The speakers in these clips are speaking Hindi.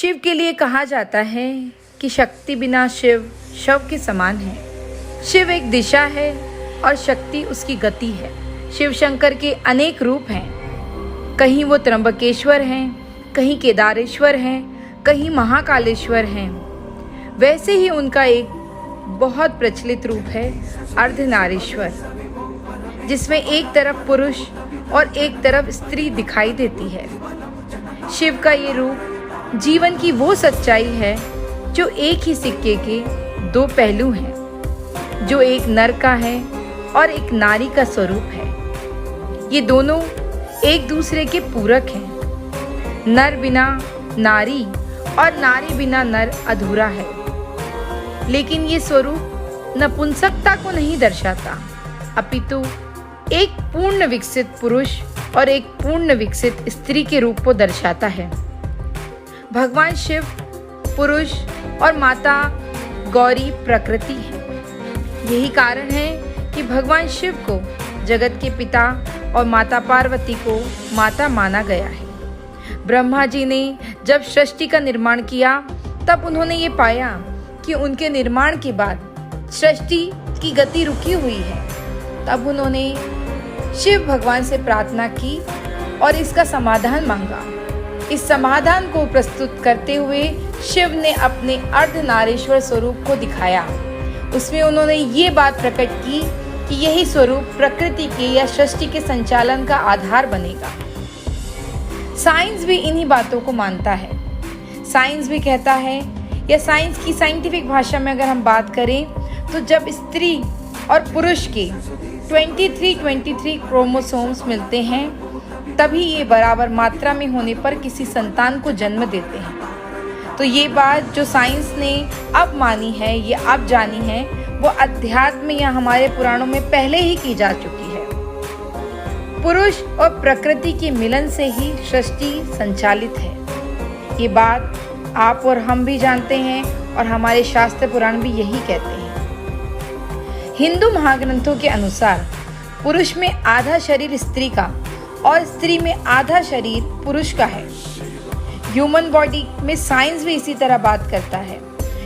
शिव के लिए कहा जाता है कि शक्ति बिना शिव शव के समान है। शिव एक दिशा है और शक्ति उसकी गति है। शिव शंकर के अनेक रूप हैं। कहीं वो त्र्यंबकेश्वर हैं, कहीं केदारेश्वर हैं, कहीं महाकालेश्वर हैं। वैसे ही उनका एक बहुत प्रचलित रूप है अर्धनारीश्वर, जिसमें एक तरफ पुरुष और एक तरफ स्त्री दिखाई देती है। शिव का ये रूप जीवन की वो सच्चाई है जो एक ही सिक्के के दो पहलू हैं, जो एक नर का है और एक नारी का स्वरूप है। ये दोनों एक दूसरे के पूरक हैं। नर बिना नारी और नारी बिना नर अधूरा है। लेकिन ये स्वरूप नपुंसकता को नहीं दर्शाता, अपितु एक पूर्ण विकसित पुरुष और एक पूर्ण विकसित स्त्री के रूप को दर्शाता है। भगवान शिव पुरुष और माता गौरी प्रकृति है। यही कारण है कि भगवान शिव को जगत के पिता और माता पार्वती को माता माना गया है। ब्रह्मा जी ने जब सृष्टि का निर्माण किया तब उन्होंने ये पाया कि उनके निर्माण के बाद सृष्टि की गति रुकी हुई है। तब उन्होंने शिव भगवान से प्रार्थना की और इसका समाधान मांगा। इस समाधान को प्रस्तुत करते हुए शिव ने अपने अर्धनारीश्वर स्वरूप को दिखाया। उसमें उन्होंने ये बात प्रकट की कि यही स्वरूप प्रकृति के या सृष्टि के संचालन का आधार बनेगा। साइंस भी इन्हीं बातों को मानता है। साइंस भी कहता है, या साइंस की साइंटिफिक भाषा में अगर हम बात करें, तो जब स्त्री और पुरुष के 23 क्रोमोसोम्स मिलते हैं तभी ये बराबर मात्रा में होने पर किसी संतान को जन्म देते हैं। तो ये बात जो साइंस ने अब मानी है, ये अब जानी है, वो अध्यात्म या हमारे पुराणों में पहले ही की जा चुकी है। पुरुष और प्रकृति के मिलन से ही सृष्टि संचालित है। ये बात आप और हम भी जानते हैं और हमारे शास्त्र पुराण भी यही कहते हैं। हिंदू महाग्रंथों के अनुसार पुरुष में आधा शरीर स्त्री का और स्त्री में आधा शरीर पुरुष का है। ह्यूमन बॉडी में साइंस भी इसी तरह बात करता है।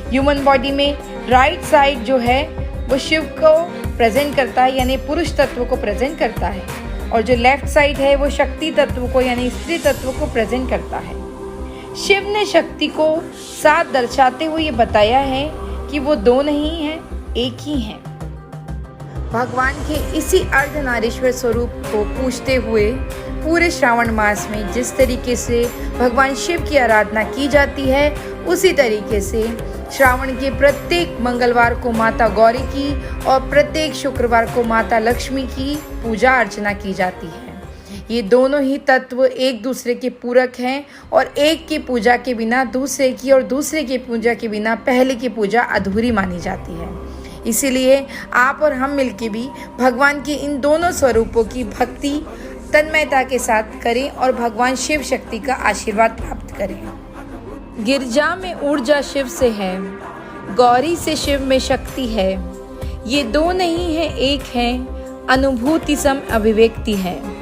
ह्यूमन बॉडी में राइट साइड जो है वो शिव को प्रेजेंट करता है, यानी पुरुष तत्व को प्रेजेंट करता है, और जो लेफ्ट साइड है वो शक्ति तत्व को यानी स्त्री तत्व को प्रेजेंट करता है। शिव ने शक्ति को साथ दर्शाते हुए ये बताया है कि वो दो नहीं हैं, एक ही हैं। भगवान के इसी अर्धनारीश्वर स्वरूप को पूजते हुए पूरे श्रावण मास में जिस तरीके से भगवान शिव की आराधना की जाती है, उसी तरीके से श्रावण के प्रत्येक मंगलवार को माता गौरी की और प्रत्येक शुक्रवार को माता लक्ष्मी की पूजा अर्चना की जाती है। ये दोनों ही तत्व एक दूसरे के पूरक हैं और एक की पूजा के बिना दूसरे की और दूसरे की पूजा के बिना पहले की पूजा अधूरी मानी जाती है। इसीलिए आप और हम मिलके भी भगवान के इन दोनों स्वरूपों की भक्ति तन्मयता के साथ करें और भगवान शिव शक्ति का आशीर्वाद प्राप्त करें। गिरजा में ऊर्जा शिव से है, गौरी से शिव में शक्ति है। ये दो नहीं है, एक है, अनुभूति सम अभिव्यक्ति है।